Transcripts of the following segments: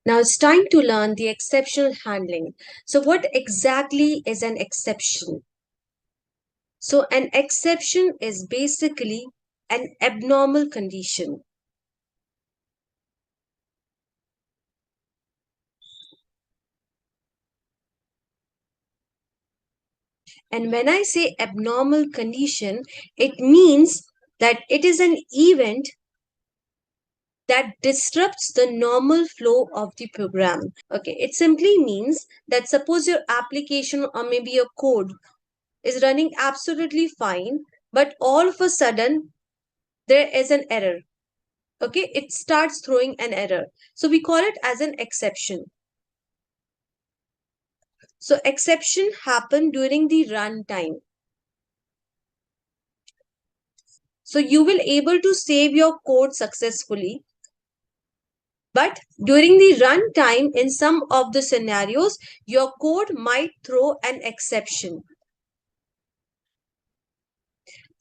Now it's time to learn the exceptional handling. So what exactly is an exception? So an exception is basically an abnormal condition. And when I say abnormal condition, it means that it is an event that disrupts the normal flow of the program. Okay, it simply means that suppose your application or maybe your code is running absolutely fine, but all of a sudden there is an error. Okay, it starts throwing an error. So we call it as an exception. So exception happen during the runtime. So you will able to save your code successfully. But during the runtime, in some of the scenarios, your code might throw an exception.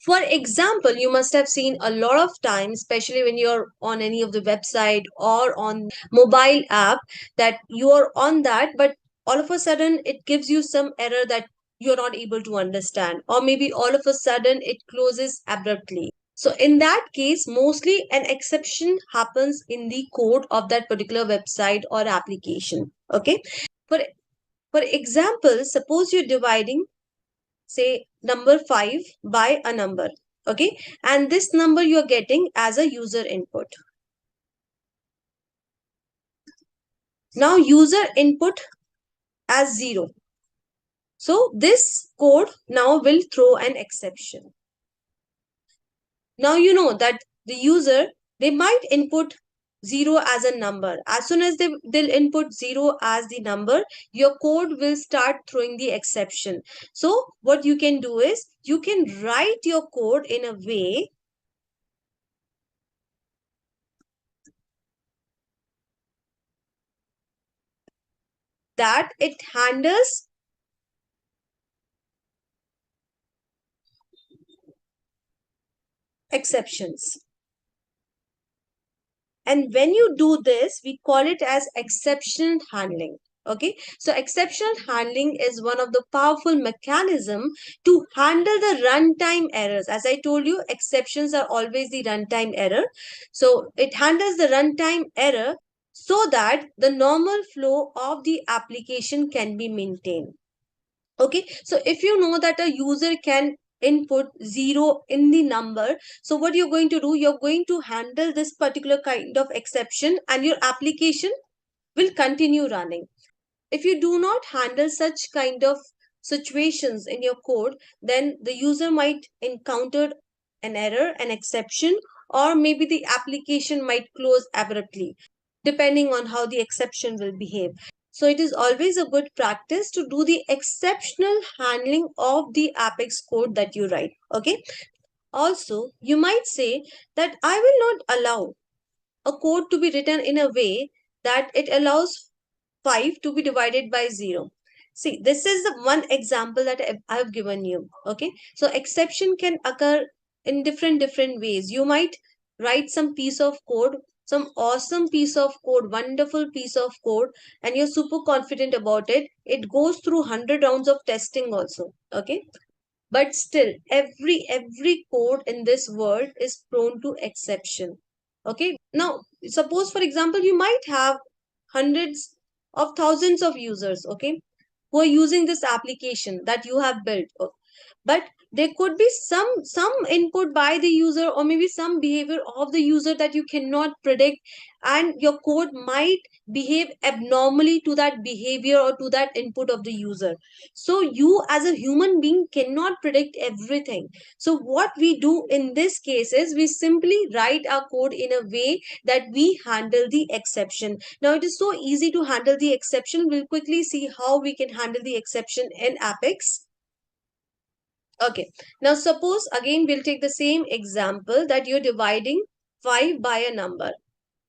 For example, you must have seen a lot of times, especially when you're on any of the website or on mobile app, that you are on that, but all of a sudden it gives you some error that you're not able to understand, or maybe all of a sudden it closes abruptly. So in that case, mostly an exception happens in the code of that particular website or application. Okay. For for example, suppose you're dividing, say, number 5 by a number. Okay. And this number you're getting as a user input. Now user input as 0. So this code now will throw an exception. Now you know that the user, they might input 0 as a number. As soon as they'll input 0 as the number, your code will start throwing the exception. So what you can do is you can write your code in a way that it handles exceptions. And when you do this, we call it as exception handling. Okay, so exceptional handling is one of the powerful mechanism to handle the runtime errors. As I told you, exceptions are always the runtime error. So it handles the runtime error so that the normal flow of the application can be maintained. Okay, so if you know that a user can input 0 in the number, so what you're going to do, you're going to handle this particular kind of exception and your application will continue running. If you do not handle such kind of situations in your code, then the user might encounter an error, an exception, or maybe the application might close abruptly, depending on how the exception will behave. So it is always a good practice to do the exceptional handling of the Apex code that you write. Okay. Also, you might say that I will not allow a code to be written in a way that it allows 5 to be divided by 0. See, this is the one example that I've given you. Okay. So exception can occur in different ways. You might write some piece of code, some awesome piece of code, wonderful piece of code, and you're super confident about it. It goes through 100 rounds of testing also. Okay. But still, every code in this world is prone to exception. Okay. Now, suppose for example, you might have hundreds of thousands of users, okay, who are using this application that you have built. But there could be some input by the user or maybe some behavior of the user that you cannot predict, and your code might behave abnormally to that behavior or to that input of the user. So you as a human being cannot predict everything. So what we do in this case is we simply write our code in a way that we handle the exception. Now it is so easy to handle the exception. We'll quickly see how we can handle the exception in Apex. Okay, now suppose again we'll take the same example that you're dividing 5 by a number,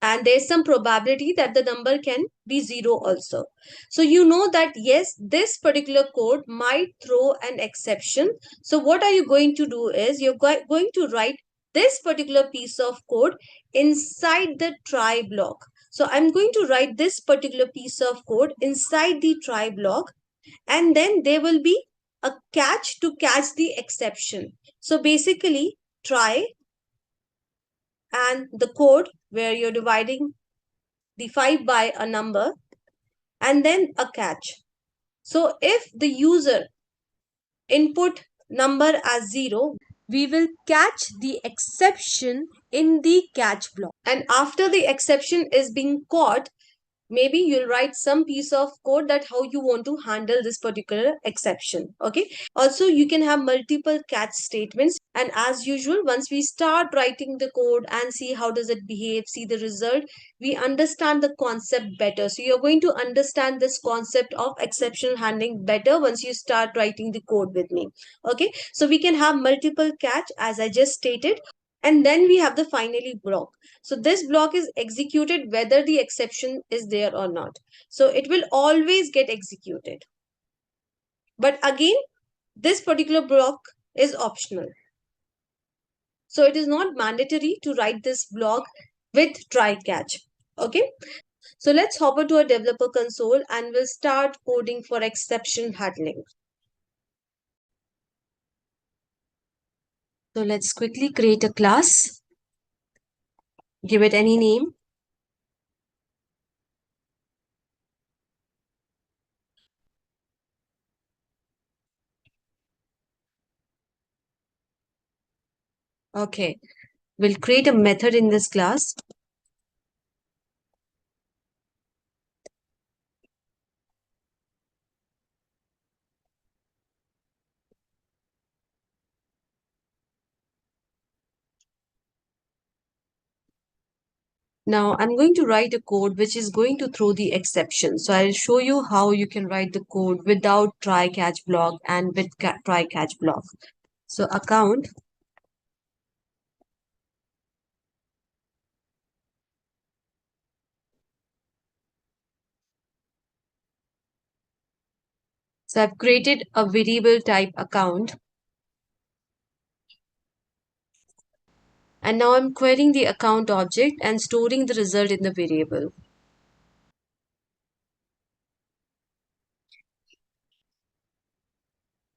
and there's some probability that the number can be 0 also. So you know that yes, this particular code might throw an exception. So what are you going to do is you're going to write this particular piece of code inside the try block. So I'm going to write this particular piece of code inside the try block, and then there will be a catch to catch the exception. So basically, try and the code where you're dividing the 5 by a number, and then a catch. So if the user input number as 0, we will catch the exception in the catch block. And after the exception is being caught, maybe you'll write some piece of code that how you want to handle this particular exception. Okay, also you can have multiple catch statements, and as usual, once we start writing the code and see how does it behave, see the result, we understand the concept better. So you're going to understand this concept of exception handling better once you start writing the code with me. Okay, so we can have multiple catch as I just stated, and then we have the finally block. So this block is executed whether the exception is there or not. So it will always get executed. But again, this particular block is optional. So it is not mandatory to write this block with try catch. Okay. So let's hop over to our developer console and we'll start coding for exception handling. So let's quickly create a class. Give it any name. Okay. We'll create a method in this class. Now I'm going to write a code which is going to throw the exception. So I'll show you how you can write the code without try catch block and with try catch block. So account. So I've created a variable type account. And now I'm querying the account object and storing the result in the variable.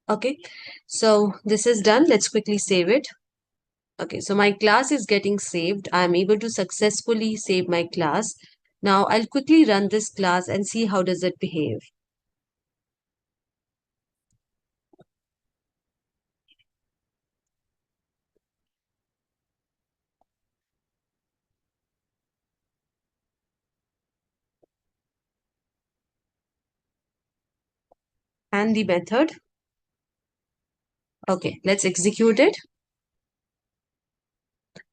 Okay, so this is done. Let's quickly save it. Okay, so my class is getting saved. I'm able to successfully save my class. Now I'll quickly run this class and see how does it behave. And the method. Okay, let's execute it.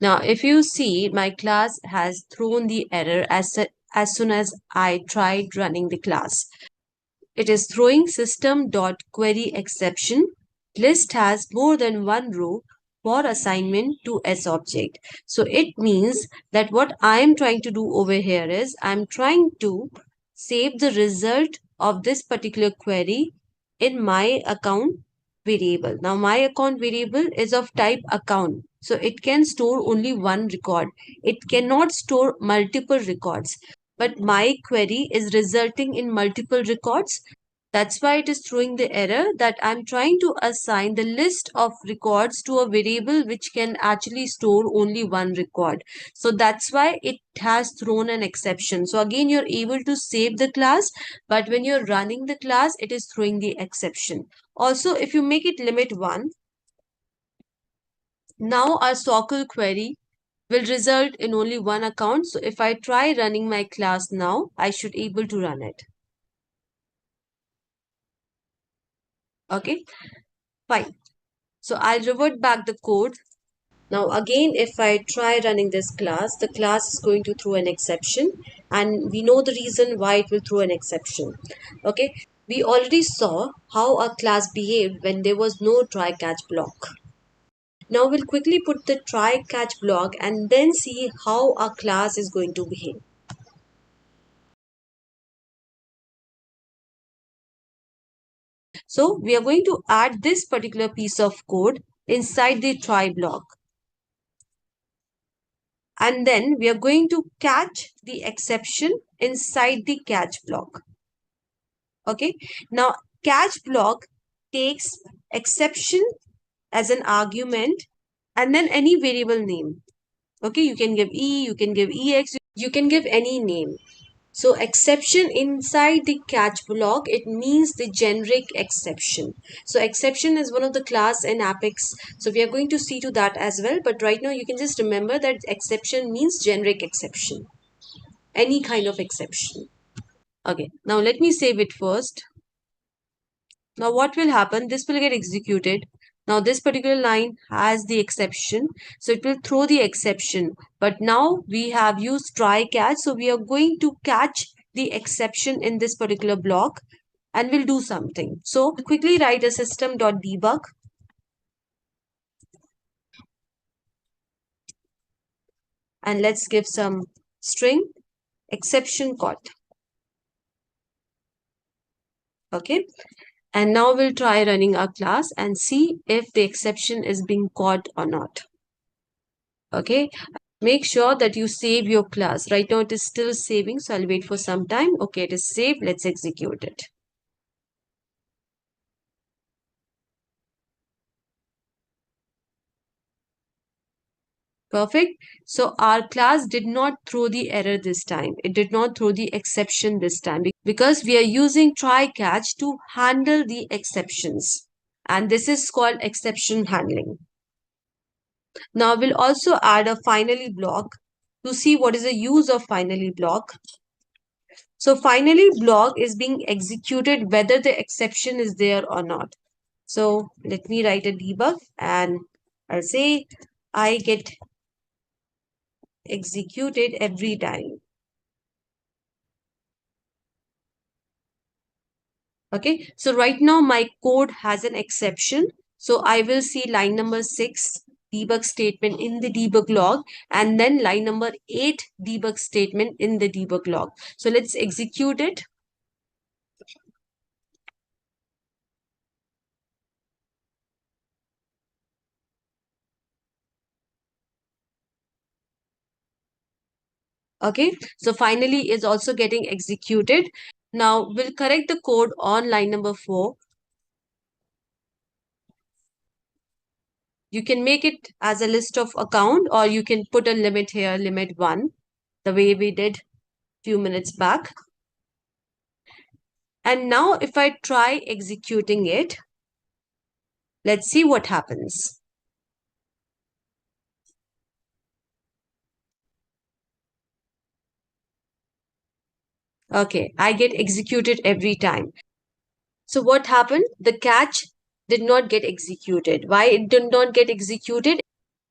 Now, if you see, my class has thrown the error as soon as I tried running the class. It is throwing system.queryException. List has more than one row for assignment to S object. So it means that what I am trying to do over here is I'm trying to save the result of this particular query in my account variable. Now my account variable is of type account. So it can store only one record. It cannot store multiple records. But my query is resulting in multiple records. That's why it is throwing the error that I'm trying to assign the list of records to a variable which can actually store only one record. So that's why it has thrown an exception. So again, you're able to save the class, but when you're running the class, it is throwing the exception. Also, if you make it limit 1, now our SOQL query will result in only one account. So if I try running my class now, I should able to run it. Okay, fine. So I'll revert back the code. Now again, if I try running this class, the class is going to throw an exception, and we know the reason why it will throw an exception. Okay, we already saw how our class behaved when there was no try catch block. Now we'll quickly put the try catch block and then see how our class is going to behave. So we are going to add this particular piece of code inside the try block. And then we are going to catch the exception inside the catch block. Okay. Now, catch block takes exception as an argument and then any variable name. Okay. You can give E, you can give EX, you can give any name. So exception inside the catch block, it means the generic exception. So exception is one of the class in Apex. So we are going to see to that as well. But right now you can just remember that exception means generic exception. Any kind of exception. Okay, now let me save it first. Now what will happen? This will get executed. Now this particular line has the exception. So it will throw the exception. But now we have used try catch. So we are going to catch the exception in this particular block and we'll do something. So quickly write a system.debug and let's give some string exception caught. Okay. And now we'll try running our class and see if the exception is being caught or not. Okay. Make sure that you save your class. Right now it is still saving, so I'll wait for some time. Okay, it is saved. Let's execute it. Perfect. So our class did not throw the error this time. It did not throw the exception this time because we are using try catch to handle the exceptions. And this is called exception handling. Now we'll also add a finally block to see what is the use of finally block. So finally block is being executed whether the exception is there or not. So let me write a debug and I'll say I get executed every time. Okay, so right now my code has an exception. So I will see line number 6 debug statement in the debug log and then line number 8 debug statement in the debug log. So let's execute it. Okay, so finally is also getting executed. Now we'll correct the code on line number 4. You can make it as a list of account or you can put a limit here, limit 1, the way we did few minutes back. And now if I try executing it, let's see what happens. Okay, I get executed every time. So what happened? The catch did not get executed. Why it did not get executed?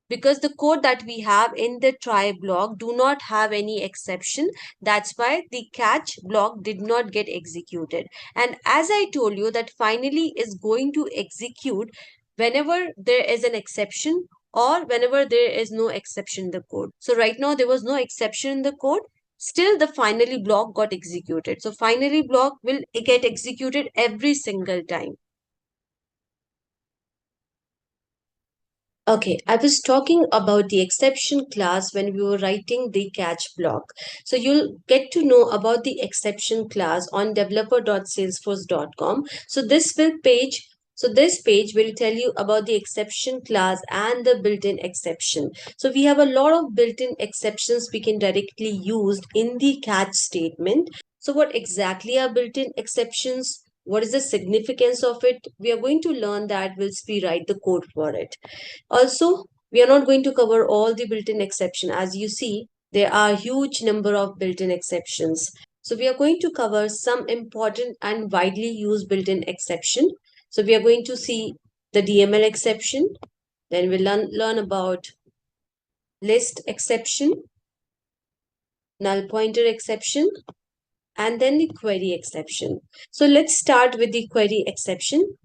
Because the code that we have in the try block do not have any exception. That's why the catch block did not get executed. And as I told you that finally is going to execute whenever there is an exception or whenever there is no exception in the code. So right now there was no exception in the code. Still the finally block got executed. So finally block will get executed every single time. Okay, I was talking about the exception class when we were writing the catch block. So you'll get to know about the exception class on developer.salesforce.com. So this page will tell you about the exception class and the built-in exception. So we have a lot of built-in exceptions we can directly use in the catch statement. So what exactly are built-in exceptions? What is the significance of it? We are going to learn that whilst we write the code for it. Also, we are not going to cover all the built-in exception. As you see, there are a huge number of built-in exceptions. So we are going to cover some important and widely used built-in exception. So we are going to see the DML exception. Then we'll learn about list exception, null pointer exception, and then the query exception. So let's start with the query exception.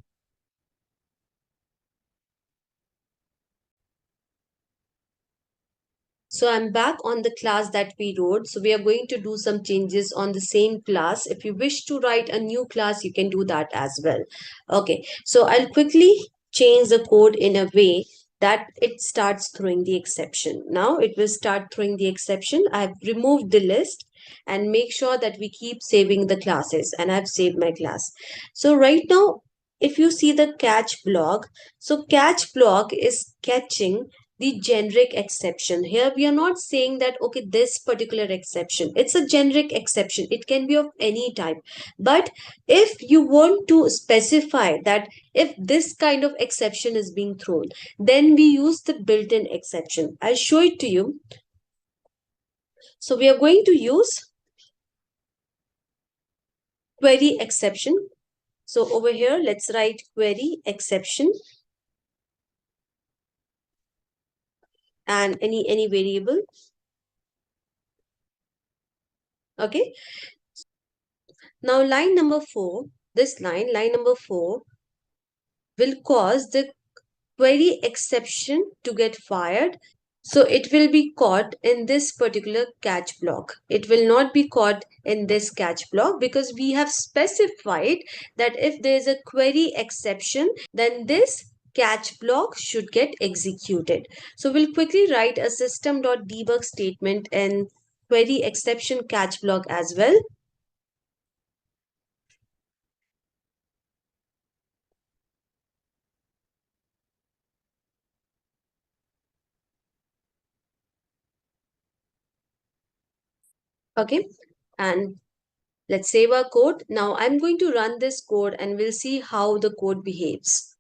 So I'm back on the class that we wrote. So we are going to do some changes on the same class. If you wish to write a new class, you can do that as well. Okay, so I'll quickly change the code in a way that it starts throwing the exception. Now it will start throwing the exception. I've removed the list and make sure that we keep saving the classes, and I've saved my class. So right now, if you see the catch block, so catch block is catching the generic exception. Here we are not saying that, okay, this particular exception, it's a generic exception. It can be of any type. But if you want to specify that if this kind of exception is being thrown, then we use the built-in exception. I'll show it to you. So we are going to use query exception. So over here, let's write query exception and any variable. Okay. Now line number 4, this line number 4 will cause the query exception to get fired. So it will be caught in this particular catch block. It will not be caught in this catch block because we have specified that if there is a query exception, then this catch block should get executed. So we'll quickly write a system.debug statement in query exception catch block as well. Okay, and let's save our code. Now I'm going to run this code and we'll see how the code behaves.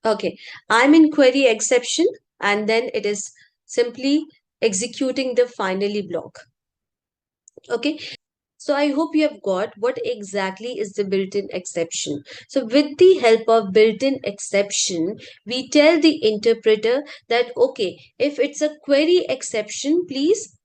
Okay, I'm in query exception and then it is simply executing the finally block. Okay, so I hope you have got what exactly is the built-in exception. So with the help of built-in exception, we tell the interpreter that, okay, if it's a query exception, please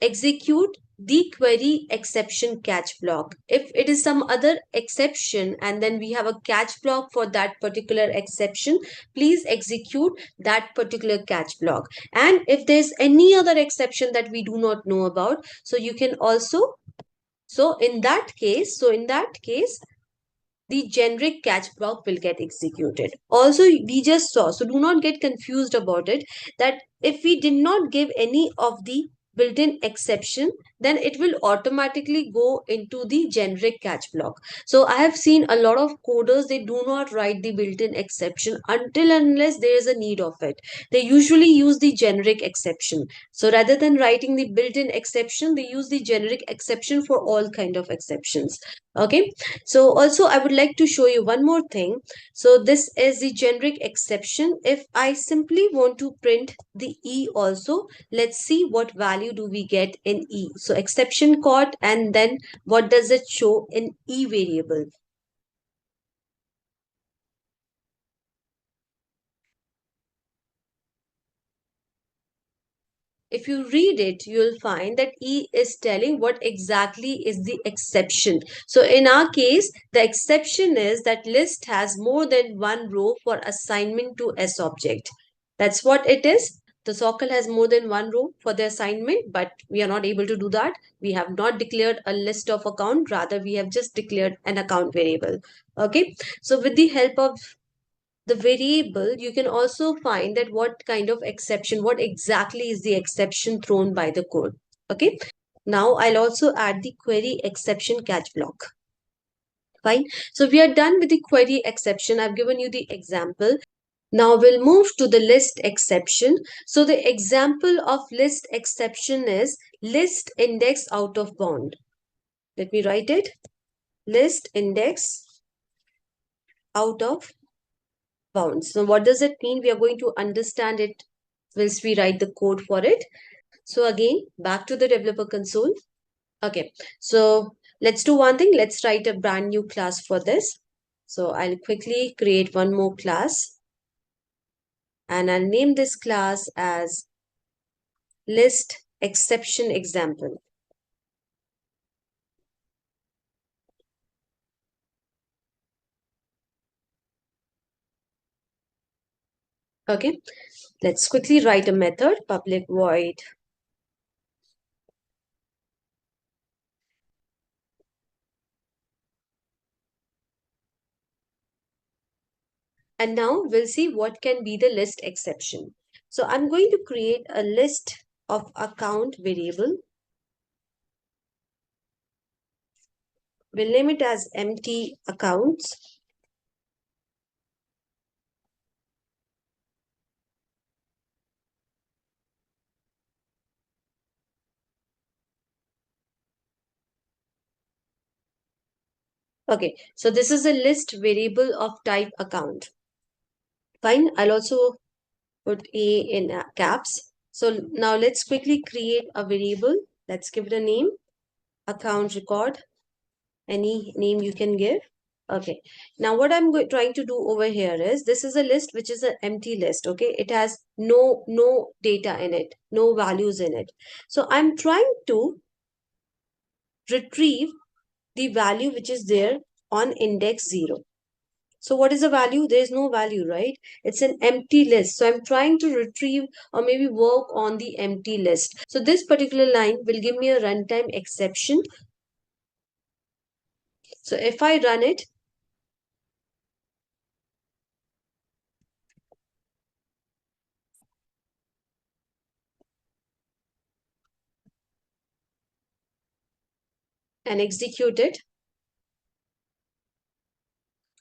execute the query exception catch block. If it is some other exception and then we have a catch block for that particular exception, please execute that particular catch block. And if there's any other exception that we do not know about, so you can also, so in that case, the generic catch block will get executed. Also, we just saw, so do not get confused about it, that if we did not give any of the built-in exception, then it will automatically go into the generic catch block. So I have seen a lot of coders, they do not write the built-in exception until unless there is a need of it. They usually use the generic exception. So rather than writing the built-in exception, they use the generic exception for all kind of exceptions. Okay, so also I would like to show you one more thing. So this is the generic exception. If I simply want to print the E also, let's see what value do we get in E. So exception caught, and then what does it show in E variable? If you read it, you'll find that E is telling what exactly is the exception. So in our case, the exception is that list has more than one row for assignment to S object. That's what it is. The socle has more than one row for the assignment, but we are not able to do that. We have not declared a list of account, rather we have just declared an account variable. Okay, so with the help of the variable, you can also find that what kind of exception, what exactly is the exception thrown by the code. Okay. Now I'll also add the query exception catch block. Fine. So we are done with the query exception. I've given you the example. Now we'll move to the list exception. So the example of list exception is list index out of bound. Let me write it. List index out of bounds. So what does it mean? We are going to understand it whilst we write the code for it. So again, back to the developer console. Okay, so let's do one thing. Let's write a brand new class for this. So I'll quickly create one more class and I'll name this class as list exception example. Okay, let's quickly write a method, public void And now we'll see what can be the list exception. So I'm going to create a list of account variable. We'll name it as empty accounts. Okay, so this is a list variable of type account. Fine, I'll also put A in caps. So now let's quickly create a variable. Let's give it a name, account record, any name you can give. Okay, now what I'm trying to do over here is, this is a list which is an empty list. Okay, it has no data in it, no values in it. So I'm trying to retrieve the value which is there on index 0. So what is the value? There is no value, right? It's an empty list. So I'm trying to retrieve or maybe work on the empty list. So this particular line will give me a runtime exception. So if I run it, and execute it.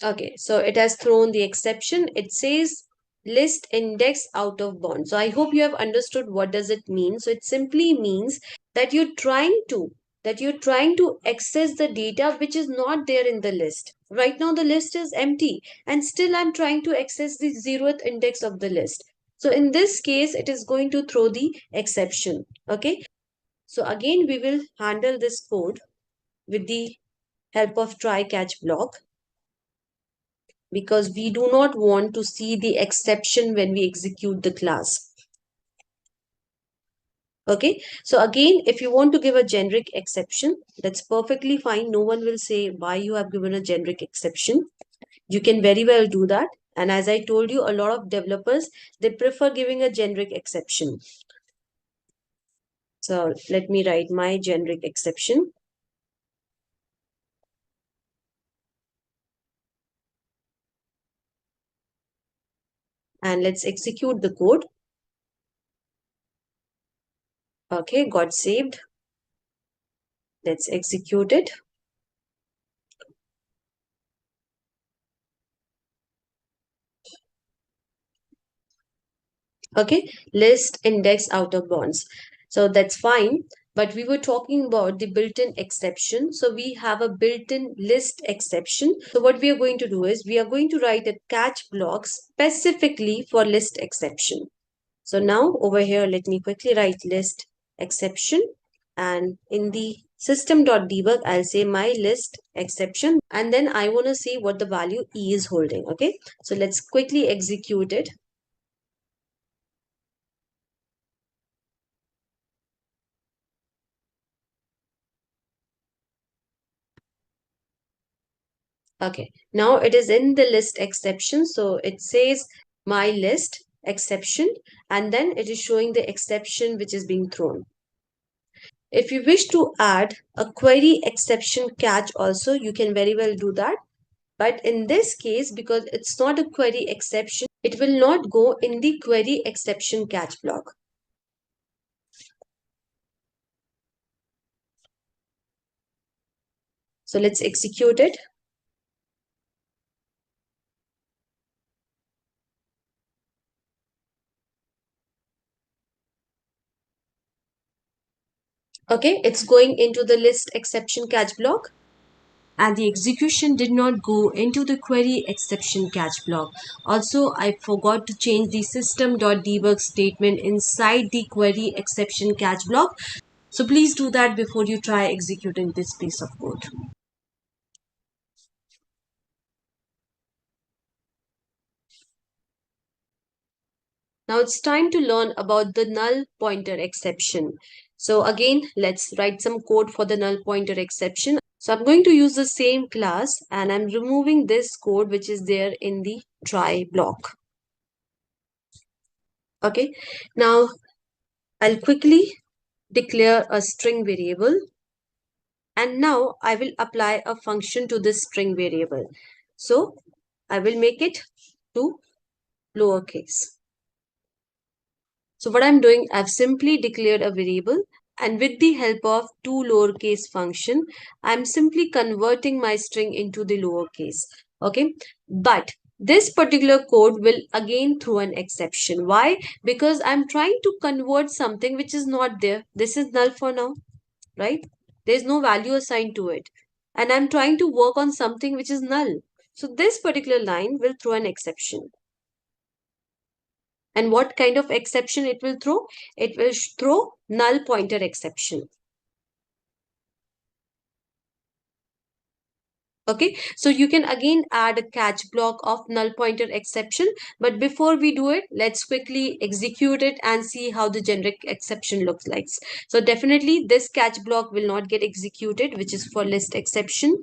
Okay, so it has thrown the exception. It says list index out of bounds. So I hope you have understood what does it mean. So it simply means that you're trying to access the data which is not there in the list. Right now the list is empty and still I'm trying to access the 0th index of the list. So in this case it is going to throw the exception. Okay. So again we will handle this code with the help of try catch block, because we do not want to see the exception when we execute the class. Okay, so again, if you want to give a generic exception, that's perfectly fine. No one will say why you have given a generic exception. You can very well do that. And as I told you, a lot of developers, they prefer giving a generic exception. So let me write my generic exception. And let's execute the code. Okay, got saved. Let's execute it. Okay, list index out of bounds. So that's fine, but we were talking about the built-in exception. So we have a built-in list exception. So what we are going to do is, we are going to write a catch block specifically for list exception. So now over here, let me quickly write list exception, and in the system.debug, I'll say my list exception, and then I want to see what the value E is holding. Okay, so let's quickly execute it. Okay, now it is in the list exception. So it says my list exception, and then it is showing the exception which is being thrown. If you wish to add a query exception catch also, you can very well do that. But in this case, because it's not a query exception, it will not go in the query exception catch block. So let's execute it. Okay, it's going into the list exception catch block, and the execution did not go into the query exception catch block. Also, I forgot to change the system.debug statement inside the query exception catch block. So please do that before you try executing this piece of code. Now it's time to learn about the null pointer exception. So again, let's write some code for the null pointer exception. So I'm going to use the same class, and I'm removing this code which is there in the try block. Okay, now I'll quickly declare a string variable, and now I will apply a function to this string variable. So I will make it to lowercase. So what I'm doing, I've simply declared a variable, and with the help of two lowercase function, I'm simply converting my string into the lowercase. Okay. But this particular code will again throw an exception. Why? Because I'm trying to convert something which is not there. This is null for now, right? There's no value assigned to it. And I'm trying to work on something which is null. So this particular line will throw an exception. And what kind of exception it will throw? It will throw null pointer exception. Okay, so you can again add a catch block of null pointer exception. But before we do it, let's quickly execute it and see how the generic exception looks like. So definitely this catch block will not get executed, which is for list exception.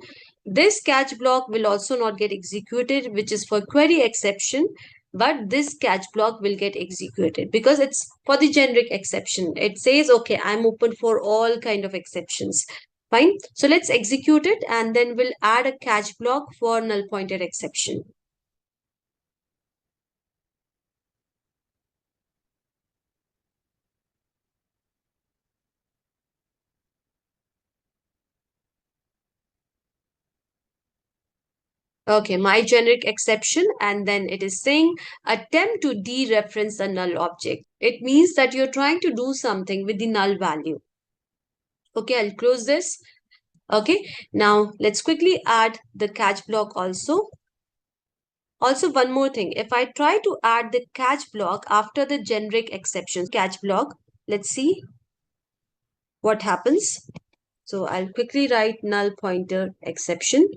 This catch block will also not get executed, which is for query exception. But this catch block will get executed because it's for the generic exception. It says, okay, I'm open for all kind of exceptions. Fine. So let's execute it and then we'll add a catch block for null pointer exception. Okay, my generic exception, and then it is saying attempt to dereference a null object. It means that you're trying to do something with the null value. Okay, I'll close this. Okay, now let's quickly add the catch block also. Also, one more thing, if I try to add the catch block after the generic exception catch block, let's see what happens. So I'll quickly write null pointer exception.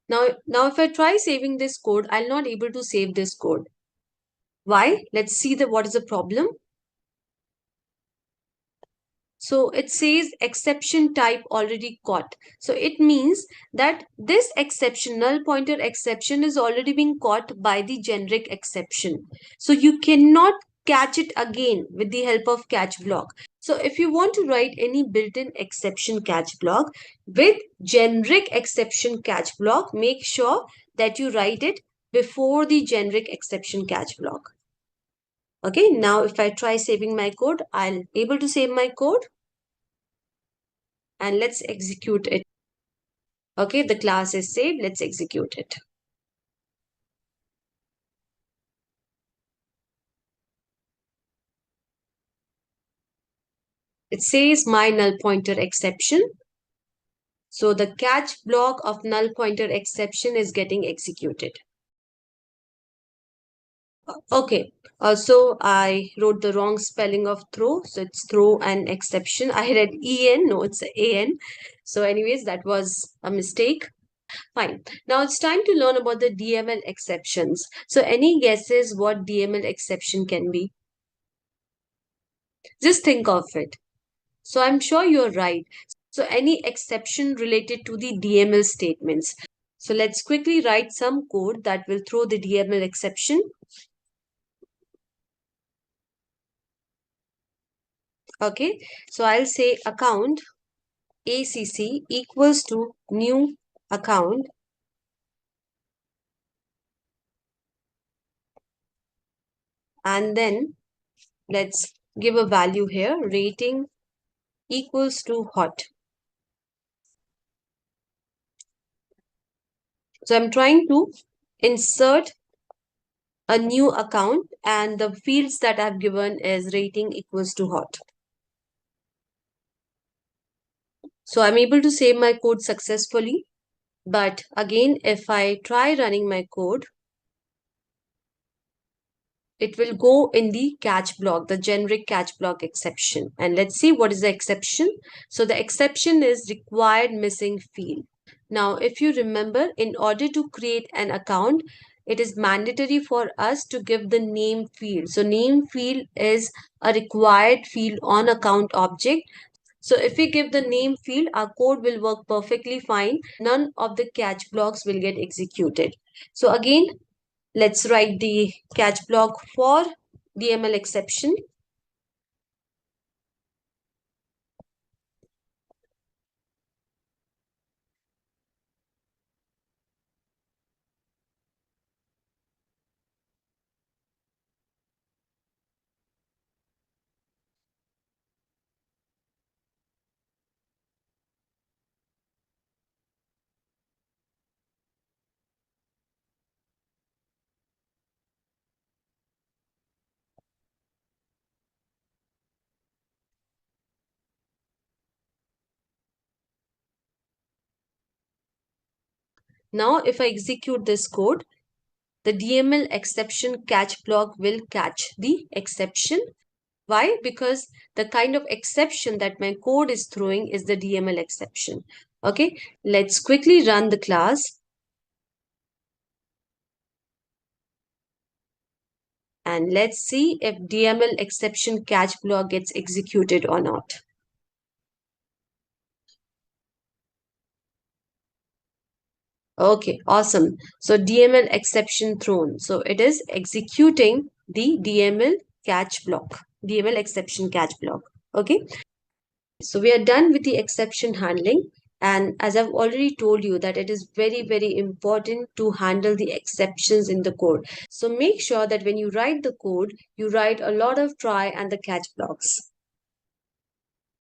Now if I try saving this code, I'll not able to save this code. Why? Let's see what is the problem. So it says exception type already caught. So it means that this exception, null pointer exception, is already being caught by the generic exception. So you cannot catch it again with the help of catch block. So if you want to write any built-in exception catch block with generic exception catch block, make sure that you write it before the generic exception catch block. Okay, now if I try saving my code, I'll able to save my code. And let's execute it. Okay, the class is saved. Let's execute it. It says my null pointer exception. So the catch block of null pointer exception is getting executed. Okay, so I wrote the wrong spelling of throw. So it's throw and exception. I read EN. No, it's AN. So anyways, that was a mistake. Fine. Now it's time to learn about the DML exceptions. So any guesses what DML exception can be? Just think of it. So I'm sure you're right. So any exception related to the DML statements. So let's quickly write some code that will throw the DML exception. Okay, so I'll say account ACC equals to new account, and then let's give a value here, rating equals to hot. So I'm trying to insert a new account and the fields that I've given is rating equals to hot. So I'm able to save my code successfully. But again, if I try running my code, it will go in the catch block, the generic catch block exception. And let's see what is the exception. So the exception is required missing field. Now, if you remember, in order to create an account, it is mandatory for us to give the name field. So name field is a required field on account object. So if we give the name field, our code will work perfectly fine. None of the catch blocks will get executed. So again, let's write the catch block for DML exception. Now, if I execute this code, the DML exception catch block will catch the exception. Why? Because the kind of exception that my code is throwing is the DML exception. Okay, let's quickly run the class and let's see if DML exception catch block gets executed or not. Okay, awesome. So DML exception thrown. So it is executing the DML catch block, DML exception catch block. Okay, so we are done with the exception handling. And as I've already told you that it is very, very important to handle the exceptions in the code. So make sure that when you write the code, you write a lot of try and the catch blocks.